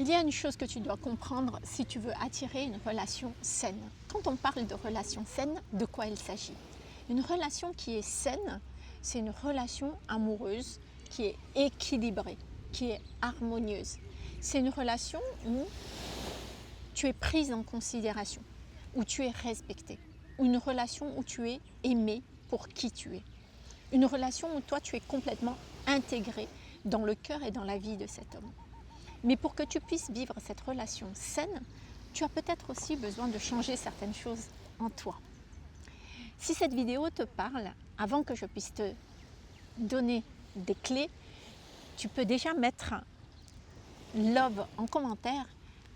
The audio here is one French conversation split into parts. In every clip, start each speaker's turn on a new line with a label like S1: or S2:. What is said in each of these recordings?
S1: Il y a une chose que tu dois comprendre si tu veux attirer une relation saine. Quand on parle de relation saine, de quoi il s'agit? Une relation qui est saine, c'est une relation amoureuse qui est équilibrée, qui est harmonieuse. C'est une relation où tu es prise en considération, où tu es respectée, une relation où tu es aimé pour qui tu es. Une relation où toi tu es complètement intégré dans le cœur et dans la vie de cet homme. Mais pour que tu puisses vivre cette relation saine, tu as peut-être aussi besoin de changer certaines choses en toi. Si cette vidéo te parle, avant que je puisse te donner des clés, tu peux déjà mettre love en commentaire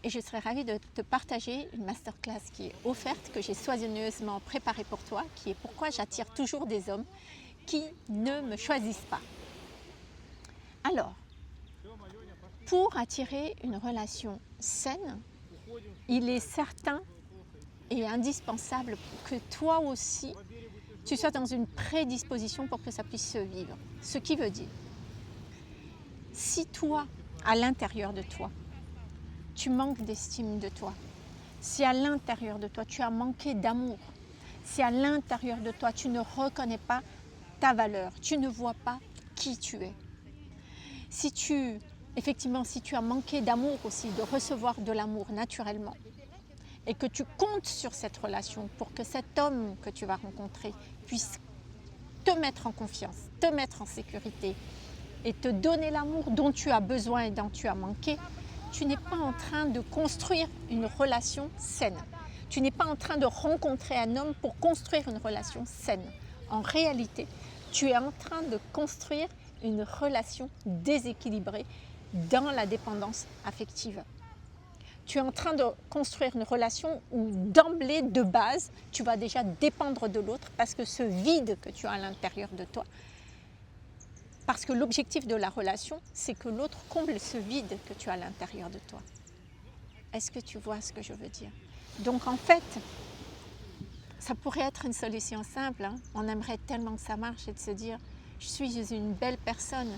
S1: et je serai ravie de te partager une masterclass qui est offerte, que j'ai soigneusement préparée pour toi, qui est pourquoi j'attire toujours des hommes qui ne me choisissent pas. Alors, pour attirer une relation saine, il est certain et indispensable que toi aussi, tu sois dans une prédisposition pour que ça puisse se vivre. Ce qui veut dire, si toi, à l'intérieur de toi, tu manques d'estime de toi, si à l'intérieur de toi, tu as manqué d'amour, si à l'intérieur de toi, tu ne reconnais pas ta valeur, tu ne vois pas qui tu es, si tu as manqué d'amour aussi, de recevoir de l'amour naturellement, et que tu comptes sur cette relation pour que cet homme que tu vas rencontrer puisse te mettre en confiance, te mettre en sécurité et te donner l'amour dont tu as besoin et dont tu as manqué, tu n'es pas en train de construire une relation saine. Tu n'es pas en train de rencontrer un homme pour construire une relation saine. En réalité, tu es en train de construire une relation déséquilibrée dans la dépendance affective. Tu es en train de construire une relation où d'emblée, de base, tu vas déjà dépendre de l'autre parce que ce vide que tu as à l'intérieur de toi, parce que l'objectif de la relation, c'est que l'autre comble ce vide que tu as à l'intérieur de toi. Est-ce que tu vois ce que je veux dire? Donc en fait, ça pourrait être une solution simple. On aimerait tellement que ça marche et de se dire, je suis une belle personne,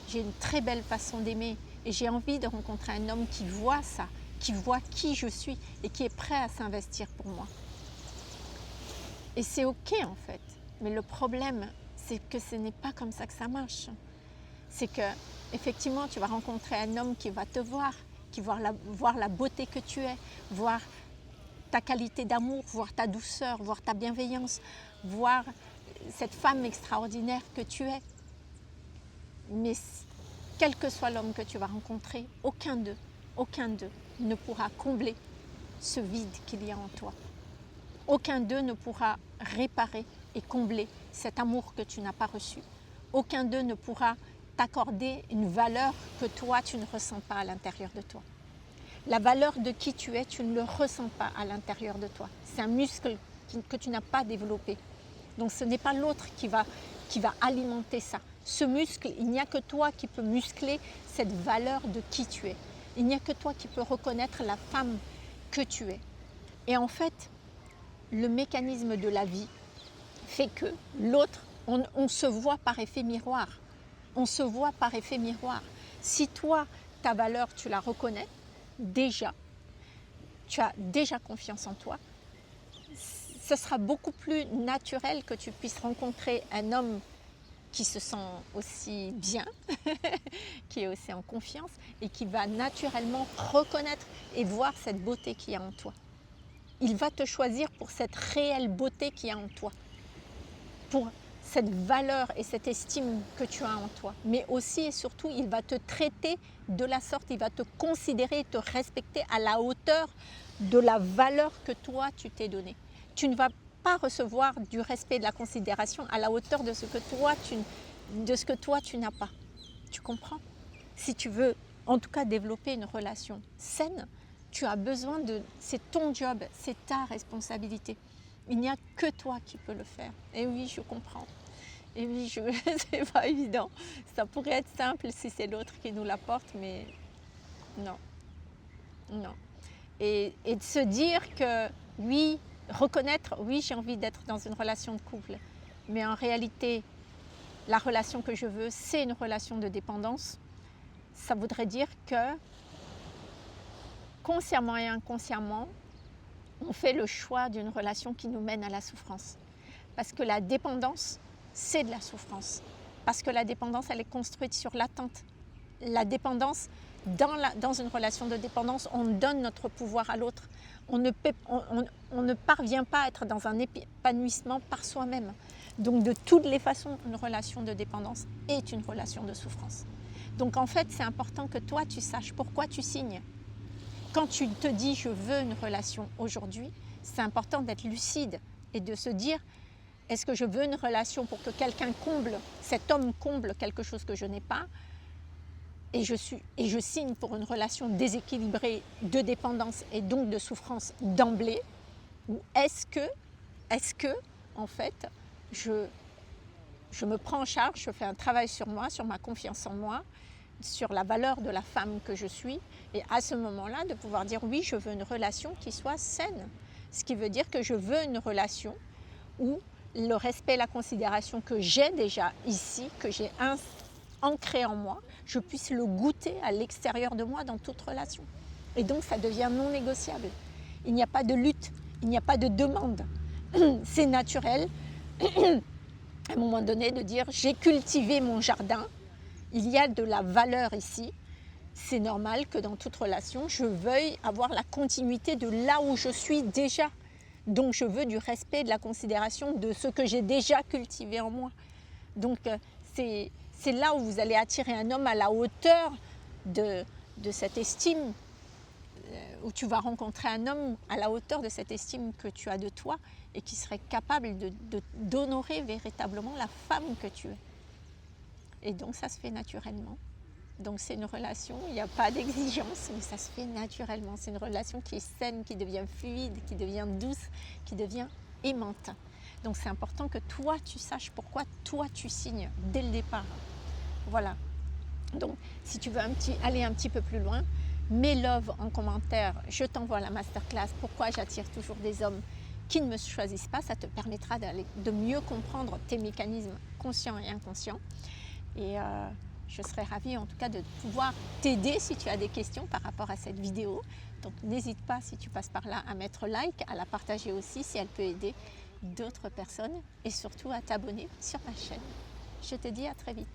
S1: j'ai une très belle façon d'aimer et j'ai envie de rencontrer un homme qui voit ça, qui voit qui je suis et qui est prêt à s'investir pour moi. Et c'est ok en fait, mais le problème, c'est que ce n'est pas comme ça que ça marche. C'est que effectivement, tu vas rencontrer un homme qui va te voir, qui va voir la beauté que tu es, voir ta qualité d'amour, voir ta douceur, voir ta bienveillance, voir cette femme extraordinaire que tu es. Mais quel que soit l'homme que tu vas rencontrer, aucun d'eux ne pourra combler ce vide qu'il y a en toi. Aucun d'eux ne pourra réparer et combler cet amour que tu n'as pas reçu. Aucun d'eux ne pourra t'accorder une valeur que toi, tu ne ressens pas à l'intérieur de toi. La valeur de qui tu es, tu ne le ressens pas à l'intérieur de toi. C'est un muscle que tu n'as pas développé. Donc ce n'est pas l'autre qui va alimenter ça. Ce muscle, il n'y a que toi qui peux muscler cette valeur de qui tu es. Il n'y a que toi qui peux reconnaître la femme que tu es. Et en fait, le mécanisme de la vie fait que l'autre, on se voit par effet miroir. On se voit par effet miroir. Si toi, ta valeur, tu la reconnais déjà, tu as déjà confiance en toi, ce sera beaucoup plus naturel que tu puisses rencontrer un homme qui se sent aussi bien, qui est aussi en confiance et qui va naturellement reconnaître et voir cette beauté qu'il y a en toi. Il va te choisir pour cette réelle beauté qu'il y a en toi, pour cette valeur et cette estime que tu as en toi. Mais aussi et surtout, il va te traiter de la sorte, il va te considérer et te respecter à la hauteur de la valeur que toi, tu t'es donnée. Tu ne vas pas recevoir du respect et de la considération à la hauteur de ce que toi, tu n'as pas. Tu comprends? Si tu veux, en tout cas, développer une relation saine, tu as besoin c'est ton job, c'est ta responsabilité. Il n'y a que toi qui peux le faire. Et oui, je comprends. Et oui, c'est pas évident. Ça pourrait être simple si c'est l'autre qui nous l'apporte, mais non. Non. Et de se dire que oui, reconnaître, oui, j'ai envie d'être dans une relation de couple. Mais en réalité, la relation que je veux, c'est une relation de dépendance. Ça voudrait dire que consciemment et inconsciemment, on fait le choix d'une relation qui nous mène à la souffrance. Parce que la dépendance, c'est de la souffrance. Parce que la dépendance, elle est construite sur l'attente. La dépendance, dans une relation de dépendance, on donne notre pouvoir à l'autre. On ne parvient pas à être dans un épanouissement par soi-même. Donc de toutes les façons, une relation de dépendance est une relation de souffrance. Donc en fait, c'est important que toi, tu saches pourquoi tu signes. Quand tu te dis « je veux une relation aujourd'hui », c'est important d'être lucide et de se dire « est-ce que je veux une relation pour que quelqu'un comble, cet homme comble quelque chose que je n'ai pas ?» et je signe pour une relation déséquilibrée de dépendance et donc de souffrance d'emblée, ou est-ce que en fait, je me prends en charge, je fais un travail sur moi, sur ma confiance en moi, sur la valeur de la femme que je suis, et à ce moment-là, de pouvoir dire oui, je veux une relation qui soit saine. Ce qui veut dire que je veux une relation où le respect et la considération que j'ai déjà ici, que j'ai ancré en moi, je puisse le goûter à l'extérieur de moi dans toute relation. Et donc ça devient non négociable. Il n'y a pas de lutte, il n'y a pas de demande. C'est naturel, à un moment donné, de dire j'ai cultivé mon jardin, il y a de la valeur ici. C'est normal que dans toute relation, je veuille avoir la continuité de là où je suis déjà. Donc je veux du respect, de la considération de ce que j'ai déjà cultivé en moi. Donc c'est là où vous allez attirer un homme à la hauteur de cette estime, où tu vas rencontrer un homme à la hauteur de cette estime que tu as de toi et qui serait capable d'honorer véritablement la femme que tu es. Et donc ça se fait naturellement. Donc c'est une relation, il n'y a pas d'exigence, mais ça se fait naturellement. C'est une relation qui est saine, qui devient fluide, qui devient douce, qui devient aimante. Donc c'est important que toi tu saches pourquoi toi tu signes dès le départ. Voilà. Donc si tu veux aller un petit peu plus loin, mets love en commentaire, je t'envoie la masterclass « Pourquoi j'attire toujours des hommes qui ne me choisissent pas ?» Ça te permettra de mieux comprendre tes mécanismes conscients et inconscients. Et je serais ravie en tout cas de pouvoir t'aider si tu as des questions par rapport à cette vidéo. Donc n'hésite pas, si tu passes par là, à mettre like, à la partager aussi si elle peut aider d'autres personnes et surtout à t'abonner sur ma chaîne. Je te dis à très vite.